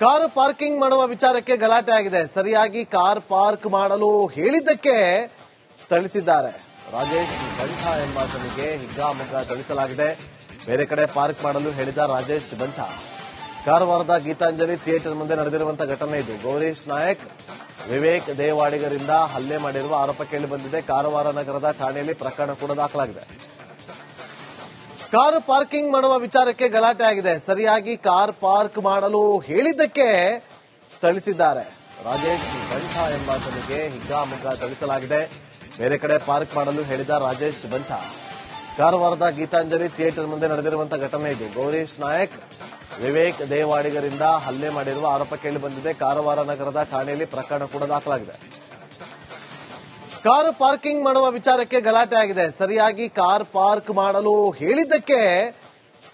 Car parking ಮಾಡುವ ವಿಚಾರಕ್ಕೆ ಗಲಾಟೆ ಆಗಿದೆ. ಸರಿಯಾಗಿ ಕಾರ್ ಪಾರ್ಕ್ ಮಾಡಲು ಹೇಳಿದ್ದಕ್ಕೆ ಥಳಿಸಿದ್ದಾರೆ. ರಾಜೇಶ್ ಬಂಠ ಎಂಬಾತನಿಗೆ ಹಿಗ್ಗಾಮುಗ್ಗಾ ಥಳಿಸಲಾಗಿದೆ. ಬೇರೆ ಕಡೆ ಪಾರ್ಕ್ ಮಾಡಲು ಹೇಳಿದ ರಾಜೇಶ್ ಬಂಠ. ಕಾರವಾರದ ಗೀತಾಂಜಲಿ ಥಿಯೇಟರ್ ಮುಂದೆ ನಡೆದಿರುವಂತಹ ಘಟನೆ ಇದು. ಗೌರೀಶ್ ನಾಯಕ್, ವಿವೇಕ್ ದೇವಾಡಿಗರಿಂದ ಹಲ್ಲೆ ಮಾಡಿರುವ ಆರೋಪ ಕೇಳಿಬಂದಿದೆ. ಕಾರವಾರ ನಗರದ ಠಾಣೆಯಲ್ಲಿ ಪ್ರಕರಣ ಕೂಡ ದಾಖಲಾಗಿದೆ. ಕಾರು ಪಾರ್ಕಿಂಗ್ ಮಾಡುವ ವಿಚಾರಕ್ಕೆ ಗಲಾಟೆ ಆಗಿದೆ. ಸರಿಯಾಗಿ ಕಾರ್ ಪಾರ್ಕ್ ಮಾಡಲು ಹೇಳಿದ್ದಕ್ಕೆ ಥಳಿಸಿದ್ದಾರೆ. ರಾಜೇಶ್ ಬಂಠ ಎಂಬಾತನಿಗೆ ಹಿಗ್ಗಾಮುಗ್ಗಾ ಥಳಿಸಲಾಗಿದೆ. ಬೇರೆ ಕಡೆ ಪಾರ್ಕ್ ಮಾಡಲು ಹೇಳಿದ ರಾಜೇಶ್ ಬಂಠ. ಕಾರವಾರದ ಗೀತಾಂಜಲಿ ಥಿಯೇಟರ್ ಮುಂದೆ ನಡೆದಿರುವಂತಹ ಘಟನೆ ಇದು. ಗೌರೀಶ್ ನಾಯಕ್, ವಿವೇಕ್ ದೇವಾಡಿಗರಿಂದ ಹಲ್ಲೆ ಮಾಡಿರುವ ಆರೋಪ ಕೇಳಿಬಂದಿದೆ. ಕಾರವಾರ ನಗರದ ಠಾಣೆಯಲ್ಲಿ ಪ್ರಕರಣ ಕೂಡ ದಾಖಲಾಗಿದೆ. ಕಾರು ಪಾರ್ಕಿಂಗ್ ಮಾಡುವ ವಿಚಾರಕ್ಕೆ ಗಲಾಟೆ ಆಗಿದೆ. ಸರಿಯಾಗಿ ಕಾರ್ ಪಾರ್ಕ್ ಮಾಡಲು ಹೇಳಿದ್ದಕ್ಕೆ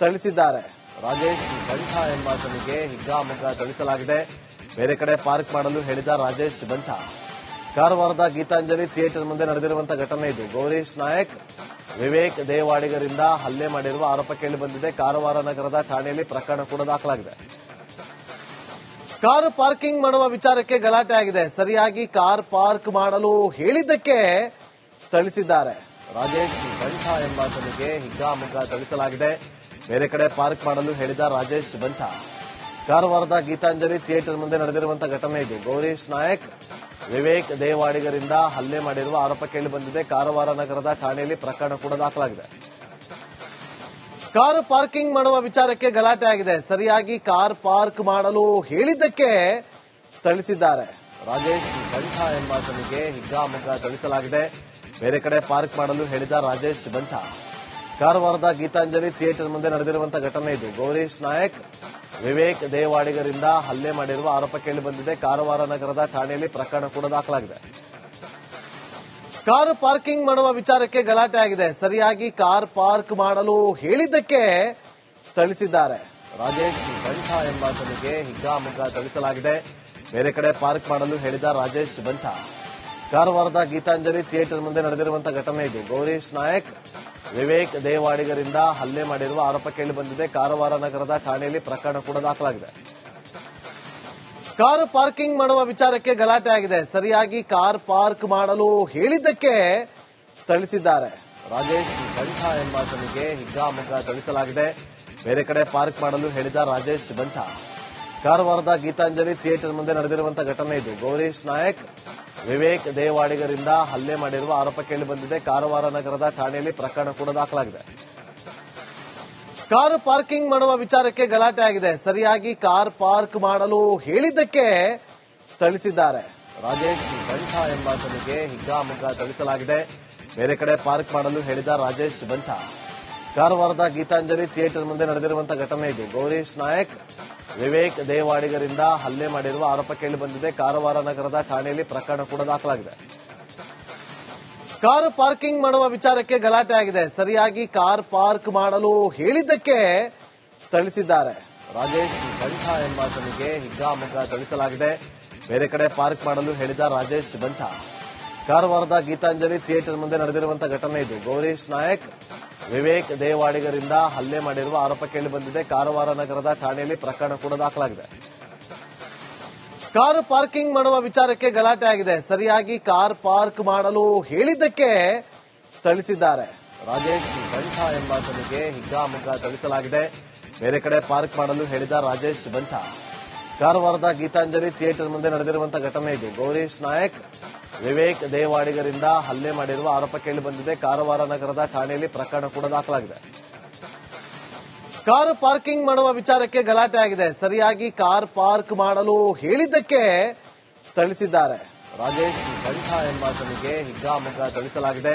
ಥಳಿಸಿದ್ದಾರೆ. ರಾಜೇಶ್ ಬಂಠ ಎಂಬಾತನಿಗೆ ಹಿಗ್ಗಾಮುಗ್ಗಾ ಥಳಿಸಲಾಗಿದೆ. ಬೇರೆ ಕಡೆ ಪಾರ್ಕ್ ಮಾಡಲು ಹೇಳಿದ ರಾಜೇಶ್ ಬಂಠ. ಕಾರವಾರದ ಗೀತಾಂಜಲಿ ಥಿಯೇಟರ್ ಮುಂದೆ ನಡೆದಿರುವಂತಹ ಘಟನೆ ಇದು. ಗೌರೀಶ್ ನಾಯಕ್, ವಿವೇಕ್ ದೇವಾಡಿಗರಿಂದ ಹಲ್ಲೆ ಮಾಡಿರುವ ಆರೋಪ ಕೇಳಿಬಂದಿದೆ. ಕಾರವಾರ ನಗರದ ಠಾಣೆಯಲ್ಲಿ ಪ್ರಕರಣ ಕೂಡ ದಾಖಲಾಗಿದೆ. ಕಾರು ಪಾರ್ಕಿಂಗ್ ಮಾಡುವ ವಿಚಾರಕ್ಕೆ ಗಲಾಟೆ ಆಗಿದೆ. ಸರಿಯಾಗಿ ಕಾರ್ ಪಾರ್ಕ್ ಮಾಡಲು ಹೇಳಿದ್ದಕ್ಕೆ ಥಳಿಸಿದ್ದಾರೆ. ರಾಜೇಶ್ ಬಂಠ ಎಂಬಾತನಿಗೆ ಹಿಗ್ಗಾಮುಗ್ಗಾ ಥಳಿಸಲಾಗಿದೆ. ಬೇರೆ ಕಡೆ ಪಾರ್ಕ್ ಮಾಡಲು ಹೇಳಿದ ರಾಜೇಶ್ ಬಂಠ. ಕಾರವಾರದ ಗೀತಾಂಜಲಿ ಥಿಯೇಟರ್ ಮುಂದೆ ನಡೆದಿರುವಂತಹ ಘಟನೆ ಇದು. ಗೌರೀಶ್ ನಾಯಕ್, ವಿವೇಕ್ ದೇವಾಡಿಗರಿಂದ ಹಲ್ಲೆ ಮಾಡಿರುವ ಆರೋಪ ಕೇಳಿಬಂದಿದೆ. ಕಾರವಾರ ನಗರದ ಠಾಣೆಯಲ್ಲಿ ಪ್ರಕರಣ ಕೂಡ ದಾಖಲಾಗಿದೆ. ಕಾರು ಪಾರ್ಕಿಂಗ್ ಮಾಡುವ ವಿಚಾರಕ್ಕೆ ಗಲಾಟೆ ಆಗಿದೆ. ಸರಿಯಾಗಿ ಕಾರ್ ಪಾರ್ಕ್ ಮಾಡಲು ಹೇಳಿದ್ದಕ್ಕೆ ಥಳಿಸಿದ್ದಾರೆ. ರಾಜೇಶ್ ಬಂಠ ಎಂಬಾತನಿಗೆ ಹಿಗ್ಗಾಮುಗ್ಗಾ ಥಳಿಸಲಾಗಿದೆ. ಬೇರೆ ಕಡೆ ಪಾರ್ಕ್ ಮಾಡಲು ಹೇಳಿದ ರಾಜೇಶ್ ಬಂಠ. ಕಾರವಾರದ ಗೀತಾಂಜಲಿ ಥಿಯೇಟರ್ ಮುಂದೆ ನಡೆದಿರುವಂತಹ ಘಟನೆ ಇದು. ಗೌರೀಶ್ ನಾಯಕ್, ವಿವೇಕ್ ದೇವಾಡಿಗರಿಂದ ಹಲ್ಲೆ ಮಾಡಿರುವ ಆರೋಪ ಕೇಳಿಬಂದಿದೆ. ಕಾರವಾರ ನಗರದ ಠಾಣೆಯಲ್ಲಿ ಪ್ರಕರಣ ಕೂಡ ದಾಖಲಾಗಿದೆ. ಕಾರು ಪಾರ್ಕಿಂಗ್ ಮಾಡುವ ವಿಚಾರಕ್ಕೆ ಗಲಾಟೆ ಆಗಿದೆ. ಸರಿಯಾಗಿ ಕಾರ್ ಪಾರ್ಕ್ ಮಾಡಲು ಹೇಳಿದ್ದಕ್ಕೆ ಥಳಿಸಿದ್ದಾರೆ. ರಾಜೇಶ್ ಬಂಠ ಎಂಬಾತನಿಗೆ ಹಿಗ್ಗಾಮುಗ್ಗಾ ಥಳಿಸಲಾಗಿದೆ. ಬೇರೆ ಕಡೆ ಪಾರ್ಕ್ ಮಾಡಲು ಹೇಳಿದ ರಾಜೇಶ್ ಬಂಠ. ಕಾರವಾರದ ಗೀತಾಂಜಲಿ ಥಿಯೇಟರ್ ಮುಂದೆ ನಡೆದಿರುವಂತಹ ಘಟನೆ ಇದು. ಗೌರೀಶ್ ನಾಯಕ್, ವಿವೇಕ್ ದೇವಾಡಿಗರಿಂದ ಹಲ್ಲೆ ಮಾಡಿರುವ ಆರೋಪ ಕೇಳಿಬಂದಿದೆ. ಕಾರವಾರ ನಗರದ ಠಾಣೆಯಲ್ಲಿ ಪ್ರಕರಣ ಕೂಡ ದಾಖಲಾಗಿದೆ. ಕಾರು ಪಾರ್ಕಿಂಗ್ ಮಾಡುವ ವಿಚಾರಕ್ಕೆ ಗಲಾಟೆ ಆಗಿದೆ. ಸರಿಯಾಗಿ ಕಾರ್ ಪಾರ್ಕ್ ಮಾಡಲು ಹೇಳಿದ್ದಕ್ಕೆ ಥಳಿಸಿದ್ದಾರೆ. ರಾಜೇಶ್ ಬಂಠ ಎಂಬಾತನಿಗೆ ಹಿಗ್ಗಾಮುಗ್ಗಾ ಥಳಿಸಲಾಗಿದೆ. ಬೇರೆ ಕಡೆ ಪಾರ್ಕ್ ಮಾಡಲು ಹೇಳಿದ ರಾಜೇಶ್ ಬಂಠ. ಕಾರವಾರದ ಗೀತಾಂಜಲಿ ಥಿಯೇಟರ್ ಮುಂದೆ ನಡೆದಿರುವಂತಹ ಘಟನೆ ಇದು. ಗೌರೀಶ್ ನಾಯಕ್, ವಿವೇಕ್ ದೇವಾಡಿಗರಿಂದ ಹಲ್ಲೆ ಮಾಡಿರುವ ಆರೋಪ ಕೇಳಿಬಂದಿದೆ. ಕಾರವಾರ ನಗರದ ಠಾಣೆಯಲ್ಲಿ ಪ್ರಕರಣ ಕೂಡ ದಾಖಲಾಗಿದೆ. ಕಾರು ಪಾರ್ಕಿಂಗ್ ಮಾಡುವ ವಿಚಾರಕ್ಕೆ ಗಲಾಟೆ ಆಗಿದೆ. ಸರಿಯಾಗಿ ಕಾರ್ ಪಾರ್ಕ್ ಮಾಡಲು ಹೇಳಿದ್ದಕ್ಕೆ ಥಳಿಸಿದ್ದಾರೆ. ರಾಜೇಶ್ ಬಂಠ ಎಂಬಾತನಿಗೆ ಹಿಗ್ಗಾಮುಗ್ಗಾ ಥಳಿಸಲಾಗಿದೆ. ಬೇರೆ ಕಡೆ ಪಾರ್ಕ್ ಮಾಡಲು ಹೇಳಿದ ರಾಜೇಶ್ ಬಂಠ. ಕಾರವಾರದ ಗೀತಾಂಜಲಿ ಥಿಯೇಟರ್ ಮುಂದೆ ನಡೆದಿರುವಂತಹ ಘಟನೆ ಇದು. ಗೌರೀಶ್ ನಾಯಕ್, ವಿವೇಕ್ ದೇವಾಡಿಗರಿಂದ ಹಲ್ಲೆ ಮಾಡಿರುವ ಆರೋಪ ಕೇಳಿಬಂದಿದೆ. ಕಾರವಾರ ನಗರದ ಠಾಣೆಯಲ್ಲಿ ಪ್ರಕರಣ ಕೂಡ ದಾಖಲಾಗಿದೆ. ಕಾರು ಪಾರ್ಕಿಂಗ್ ಮಾಡುವ ವಿಚಾರಕ್ಕೆ ಗಲಾಟೆ ಆಗಿದೆ. ಸರಿಯಾಗಿ ಕಾರ್ ಪಾರ್ಕ್ ಮಾಡಲು ಹೇಳಿದ್ದಕ್ಕೆ ಥಳಿಸಿದ್ದಾರೆ. ರಾಜೇಶ್ ಬಂಠ ಎಂಬಾತನಿಗೆ ಹಿಗ್ಗಾಮುಗ್ಗಾ ಥಳಿಸಲಾಗಿದೆ. ಬೇರೆ ಕಡೆ ಪಾರ್ಕ್ ಮಾಡಲು ಹೇಳಿದ ರಾಜೇಶ್ ಬಂಠ. ಕಾರವಾರದ ಗೀತಾಂಜಲಿ ಥಿಯೇಟರ್ ಮುಂದೆ ನಡೆದಿರುವಂತಹ ಘಟನೆ ಇದು. ಗೌರೀಶ್ ನಾಯಕ್, ವಿವೇಕ್ ದೇವಾಡಿಗರಿಂದ ಹಲ್ಲೆ ಮಾಡಿರುವ ಆರೋಪ ಕೇಳಿಬಂದಿದೆ. ಕಾರವಾರ ನಗರದ ಠಾಣೆಯಲ್ಲಿ ಪ್ರಕರಣ ಕೂಡ ದಾಖಲಾಗಿದೆ. ಕಾರು ಪಾರ್ಕಿಂಗ್ ಮಾಡುವ ವಿಚಾರಕ್ಕೆ ಗಲಾಟೆ ಆಗಿದೆ. ಸರಿಯಾಗಿ ಕಾರ್ ಪಾರ್ಕ್ ಮಾಡಲು ಹೇಳಿದ್ದಕ್ಕೆ ಥಳಿಸಿದ್ದಾರೆ. ರಾಜೇಶ್ ಬಂಠ ಎಂಬಾತನಿಗೆ ಹಿಗ್ಗಾಮುಗ್ಗಾ ಥಳಿಸಲಾಗಿದೆ. ಬೇರೆ ಕಡೆ ಪಾರ್ಕ್ ಮಾಡಲು ಹೇಳಿದ ರಾಜೇಶ್ ಬಂಠ. ಕಾರವಾರದ ಗೀತಾಂಜಲಿ ಥಿಯೇಟರ್ ಮುಂದೆ ನಡೆದಿರುವಂತಹ ಘಟನೆ ಇದು. ಗೌರೀಶ್ ನಾಯಕ್, ವಿವೇಕ್ ದೇವಾಡಿಗರಿಂದ ಹಲ್ಲೆ ಮಾಡಿರುವ ಆರೋಪ ಕೇಳಿಬಂದಿದೆ. ಕಾರವಾರ ನಗರದ ಠಾಣೆಯಲ್ಲಿ ಪ್ರಕರಣ ಕೂಡ ದಾಖಲಾಗಿದೆ. ಕಾರು ಪಾರ್ಕಿಂಗ್ ಮಾಡುವ ವಿಚಾರಕ್ಕೆ ಗಲಾಟೆ ಆಗಿದೆ. ಸರಿಯಾಗಿ ಕಾರ್ ಪಾರ್ಕ್ ಮಾಡಲು ಹೇಳಿದ್ದಕ್ಕೆ ಥಳಿಸಿದ್ದಾರೆ. ರಾಜೇಶ್ ಬಂಠ ಎಂಬಾತನಿಗೆ ಹಿಗ್ಗಾಮುಗ್ಗಾ ಥಳಿಸಲಾಗಿದೆ.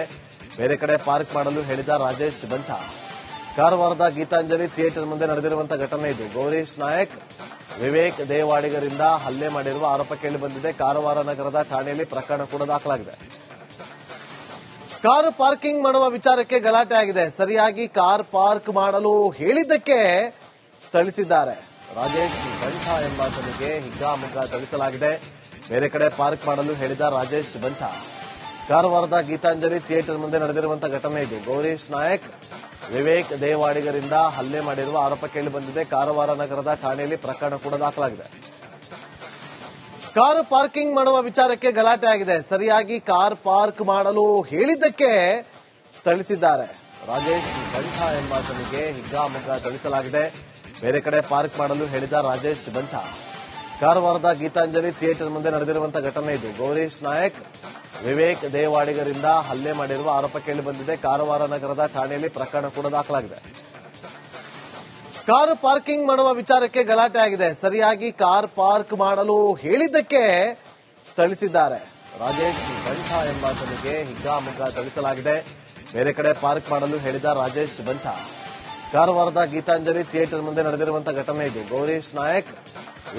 ಬೇರೆ ಕಡೆ ಪಾರ್ಕ್ ಮಾಡಲು ಹೇಳಿದ ರಾಜೇಶ್ ಬಂಠ. ಕಾರವಾರದ ಗೀತಾಂಜಲಿ ಥಿಯೇಟರ್ ಮುಂದೆ ನಡೆದಿರುವಂತಹ ಘಟನೆ ಇದು. ಗೌರೀಶ್ ನಾಯಕ್, ವಿವೇಕ್ ದೇವಾಡಿಗರಿಂದ ಹಲ್ಲೆ ಮಾಡಿರುವ ಆರೋಪ ಕೇಳಿಬಂದಿದೆ. ಕಾರವಾರ ನಗರದ ಠಾಣೆಯಲ್ಲಿ ಪ್ರಕರಣ ಕೂಡ ದಾಖಲಾಗಿದೆ. ಕಾರು ಪಾರ್ಕಿಂಗ್ ಮಾಡುವ ವಿಚಾರಕ್ಕೆ ಗಲಾಟೆ ಆಗಿದೆ. ಸರಿಯಾಗಿ ಕಾರ್ ಪಾರ್ಕ್ ಮಾಡಲು ಹೇಳಿದ್ದಕ್ಕೆ ಥಳಿಸಿದ್ದಾರೆ. ರಾಜೇಶ್ ಬಂಠ ಎಂಬಾತನಿಗೆ ಹಿಗ್ಗಾಮುಗ್ಗಾ ಥಳಿಸಲಾಗಿದೆ. ಬೇರೆ ಕಡೆ ಪಾರ್ಕ್ ಮಾಡಲು ಹೇಳಿದ ರಾಜೇಶ್ ಬಂಠ. ಕಾರವಾರದ ಗೀತಾಂಜಲಿ ಥಿಯೇಟರ್ ಮುಂದೆ ನಡೆದಿರುವಂತಹ ಘಟನೆ ಇದು. ಗೌರೀಶ್ ನಾಯಕ್, ವಿವೇಕ್ ದೇವಾಡಿಗರಿಂದ ಹಲ್ಲೆ ಮಾಡಿರುವ ಆರೋಪ ಕೇಳಿಬಂದಿದೆ. ಕಾರವಾರ ನಗರದ ಠಾಣೆಯಲ್ಲಿ ಪ್ರಕರಣ ಕೂಡ ದಾಖಲಾಗಿದೆ. ಕಾರು ಪಾರ್ಕಿಂಗ್ ಮಾಡುವ ವಿಚಾರಕ್ಕೆ ಗಲಾಟೆ ಆಗಿದೆ. ಸರಿಯಾಗಿ ಕಾರ್ ಪಾರ್ಕ್ ಮಾಡಲು ಹೇಳಿದ್ದಕ್ಕೆ ಥಳಿಸಿದ್ದಾರೆ. ರಾಜೇಶ್ ಬಂಠ ಎಂಬಾತನಿಗೆ ಹಿಗ್ಗಾಮುಗ್ಗಾ ಥಳಿಸಲಾಗಿದೆ. ಬೇರೆ ಕಡೆ ಪಾರ್ಕ್ ಮಾಡಲು ಹೇಳಿದ ರಾಜೇಶ್ ಬಂಠ. ಕಾರವಾರದ ಗೀತಾಂಜಲಿ ಥಿಯೇಟರ್ ಮುಂದೆ ನಡೆದಿರುವಂತಹ ಘಟನೆ ಇದು. ಗೌರೀಶ್ ನಾಯಕ್, ವಿವೇಕ್ ದೇವಾಡಿಗರಿಂದ ಹಲ್ಲೆ ಮಾಡಿರುವ ಆರೋಪ ಕೇಳಿ ಬಂದಿದೆ. ಕಾರವಾರ ನಗರದ ಠಾಣೆಯಲ್ಲಿ ಪ್ರಕರಣ ಕೂಡ ದಾಖಲಾಗಿದೆ. ಕಾರು ಪಾರ್ಕಿಂಗ್ ಮಾಡುವ ವಿಚಾರಕ್ಕೆ ಗಲಾಟೆ ಆಗಿದೆ. ಸರಿಯಾಗಿ ಕಾರ್ ಪಾರ್ಕ್ ಮಾಡಲು ಹೇಳಿದ್ದಕ್ಕೆ ಥಳಿಸಿದ್ದಾರೆ. ರಾಜೇಶ್ ಬಂಠ ಎಂಬಾತನಿಗೆ ಹಿಗ್ಗಾಮುಗ್ಗಾ ಥಳಿಸಲಾಗಿದೆ. ಬೇರೆ ಕಡೆ ಪಾರ್ಕ್ ಮಾಡಲು ಹೇಳಿದ ರಾಜೇಶ್ ಬಂಠ. ಕಾರವಾರದ ಗೀತಾಂಜಲಿ ಥಿಯೇಟರ್ ಮುಂದೆ ನಡೆದಿರುವಂತಹ ಘಟನೆ ಇದು. ಗೌರೀಶ್ ನಾಯಕ್,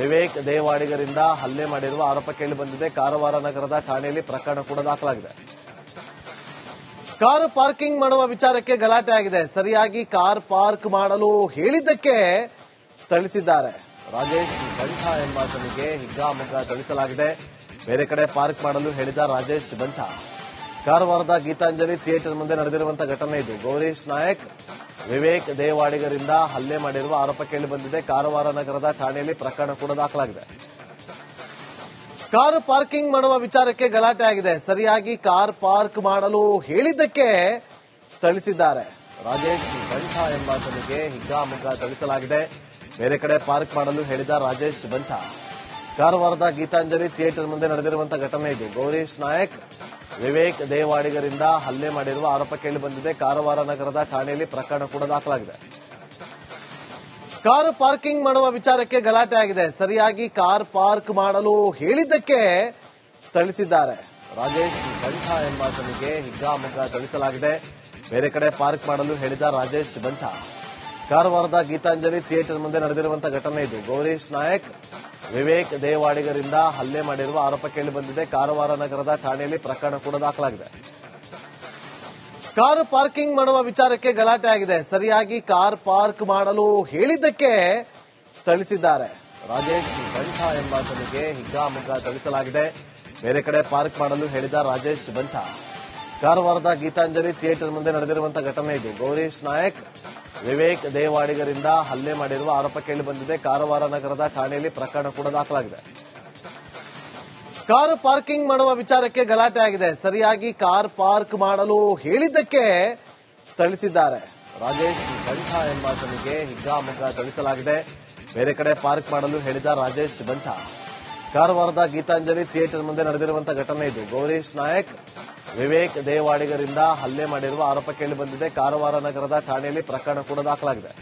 ವಿವೇಕ್ ದೇವಾಡಿಗರಿಂದ ಹಲ್ಲೆ ಮಾಡಿರುವ ಆರೋಪ ಕೇಳಿ ಬಂದಿದೆ. ಕಾರವಾರ ನಗರದ ಠಾಣೆಯಲ್ಲಿ ಪ್ರಕರಣ ಕೂಡ ದಾಖಲಾಗಿದೆ. ಕಾರು ಪಾರ್ಕಿಂಗ್ ಮಾಡುವ ವಿಚಾರಕ್ಕೆ ಗಲಾಟೆ ಆಗಿದೆ. ಸರಿಯಾಗಿ ಕಾರ್ ಪಾರ್ಕ್ ಮಾಡಲು ಹೇಳಿದ್ದಕ್ಕೆ ಥಳಿಸಿದ್ದಾರೆ. ರಾಜೇಶ್ ಬಂಠ ಎಂಬಾತನಿಗೆ ಹಿಗ್ಗಾಮುಗ್ಗಾ ಥಳಿಸಲಾಗಿದೆ. ಬೇರೆ ಕಡೆ ಪಾರ್ಕ್ ಮಾಡಲು ಹೇಳಿದ ರಾಜೇಶ್ ಬಂಠ. ಕಾರವಾರದ ಗೀತಾಂಜಲಿ ಥಿಯೇಟರ್ ಮುಂದೆ ನಡೆದಿರುವಂತಹ ಘಟನೆ ಇದು. ಗೌರೀಶ್ ನಾಯಕ್, ವಿವೇಕ್ ದೇವಾಡಿಗರಿಂದ ಹಲ್ಲೆ ಮಾಡಿರುವ ಆರೋಪ ಕೇಳಿ ಬಂದಿದೆ. ಕಾರವಾರ ನಗರದ ಠಾಣೆಯಲ್ಲಿ ಪ್ರಕರಣ ಕೂಡ ದಾಖಲಾಗಿದೆ. ಕಾರು ಪಾರ್ಕಿಂಗ್ ಮಾಡುವ ವಿಚಾರಕ್ಕೆ ಗಲಾಟೆ ಆಗಿದೆ. ಸರಿಯಾಗಿ ಕಾರ್ ಪಾರ್ಕ್ ಮಾಡಲು ಹೇಳಿದ್ದಕ್ಕೆ ಥಳಿಸಿದ್ದಾರೆ. ರಾಜೇಶ್ ಬಂಠ ಎಂಬಾತನಿಗೆ ಹಿಗ್ಗಾಮುಗ್ಗಾ ಥಳಿಸಲಾಗಿದೆ. ಬೇರೆ ಕಡೆ ಪಾರ್ಕ್ ಮಾಡಲು ಹೇಳಿದ ರಾಜೇಶ್ ಬಂಠ. ಕಾರವಾರದ ಗೀತಾಂಜಲಿ ಥಿಯೇಟರ್ ಮುಂದೆ ನಡೆದಿರುವಂತಹ ಘಟನೆ ಇದು. ಗೌರೀಶ್ ನಾಯಕ್, ವಿವೇಕ್ ದೇವಾಡಿಗರಿಂದ ಹಲ್ಲೆ ಮಾಡಿರುವ ಆರೋಪ ಕೇಳಿ ಬಂದಿದೆ. ಕಾರವಾರ ನಗರದ ಠಾಣೆಯಲ್ಲಿ ಪ್ರಕರಣ ಕೂಡ ದಾಖಲಾಗಿದೆ. ಕಾರು ಪಾರ್ಕಿಂಗ್ ಮಾಡುವ ವಿಚಾರಕ್ಕೆ ಗಲಾಟೆ ಆಗಿದೆ. ಸರಿಯಾಗಿ ಕಾರ್ ಪಾರ್ಕ್ ಮಾಡಲು ಹೇಳಿದ್ದಕ್ಕೆ ಥಳಿಸಿದ್ದಾರೆ. ರಾಜೇಶ್ ಬಂಠ ಎಂಬಾತನಿಗೆ ಹಿಗ್ಗಾಮುಗ್ಗಾ ಥಳಿಸಲಾಗಿದೆ. ಬೇರೆ ಕಡೆ ಪಾರ್ಕ್ ಮಾಡಲು ಹೇಳಿದ ರಾಜೇಶ್ ಬಂಠ. ಕಾರವಾರದ ಗೀತಾಂಜಲಿ ಥಿಯೇಟರ್ ಮುಂದೆ ನಡೆದಿರುವಂತಹ ಘಟನೆ ಇದು. ಗೌರೀಶ್ ನಾಯಕ್, ವಿವೇಕ್ ದೇವಾಡಿಗರಿಂದ ಹಲ್ಲೆ ಮಾಡಿರುವ ಆರೋಪ ಕೇಳಿ ಬಂದಿದೆ. ಕಾರವಾರ ನಗರದ ಠಾಣೆಯಲ್ಲಿ ಪ್ರಕರಣ ಕೂಡ ದಾಖಲಾಗಿದೆ. ಕಾರು ಪಾರ್ಕಿಂಗ್ ಮಾಡುವ ವಿಚಾರಕ್ಕೆ ಗಲಾಟೆ ಆಗಿದೆ. ಸರಿಯಾಗಿ ಕಾರ್ ಪಾರ್ಕ್ ಮಾಡಲು ಹೇಳಿದ್ದಕ್ಕೆ ಥಳಿಸಿದ್ದಾರೆ. ರಾಜೇಶ್ ಬಂಠ ಎಂಬಾತನಿಗೆ ಹಿಗ್ಗಾಮುಗ್ಗಾ ಥಳಿಸಲಾಗಿದೆ. ಬೇರೆ ಕಡೆ ಪಾರ್ಕ್ ಮಾಡಲು ಹೇಳಿದ ರಾಜೇಶ್ ಬಂಠ. ಕಾರವಾರದ ಗೀತಾಂಜಲಿ ಥಿಯೇಟರ್ ಮುಂದೆ ನಡೆದಿರುವಂತಹ ಘಟನೆ ಇದು. ಗೌರೀಶ್ ನಾಯಕ್, ವಿವೇಕ್ ದೇವಾಡಿಗರಿಂದ ಹಲ್ಲೆ ಮಾಡಿರುವ ಆರೋಪ ಕೇಳಿ ಬಂದಿದೆ. ಕಾರವಾರ ನಗರದ ಠಾಣೆಯಲ್ಲಿ ಪ್ರಕರಣ ಕೂಡ ದಾಖಲಾಗಿದೆ. ಕಾರು ಪಾರ್ಕಿಂಗ್ ಮಾಡುವ ವಿಚಾರಕ್ಕೆ ಗಲಾಟೆ ಆಗಿದೆ. ಸರಿಯಾಗಿ ಕಾರ್ ಪಾರ್ಕ್ ಮಾಡಲು ಹೇಳಿದ್ದಕ್ಕೆ ಥಳಿಸಿದ್ದಾರೆ. ರಾಜೇಶ್ ಬಂಠ ಎಂಬಾತನಿಗೆ ಹಿಗ್ಗಾಮುಗ್ಗಾ ಥಳಿಸಲಾಗಿದೆ. ಬೇರೆ ಕಡೆ ಪಾರ್ಕ್ ಮಾಡಲು ಹೇಳಿದ ರಾಜೇಶ್ ಬಂಠ. ಕಾರವಾರದ ಗೀತಾಂಜಲಿ ಥಿಯೇಟರ್ ಮುಂದೆ ನಡೆದಿರುವಂತಹ ಘಟನೆ ಇದು. ಗೌರೀಶ್ ನಾಯಕ್, ವಿವೇಕ್ ದೇವಾಡಿಗರಿಂದ ಹಲ್ಲೆ ಮಾಡಿರುವ ಆರೋಪ ಕೇಳಿ ಬಂದಿದೆ. ಕಾರವಾರ ನಗರದ ಠಾಣೆಯಲ್ಲಿ ಪ್ರಕರಣ ಕೂಡ ದಾಖಲಾಗಿದೆ.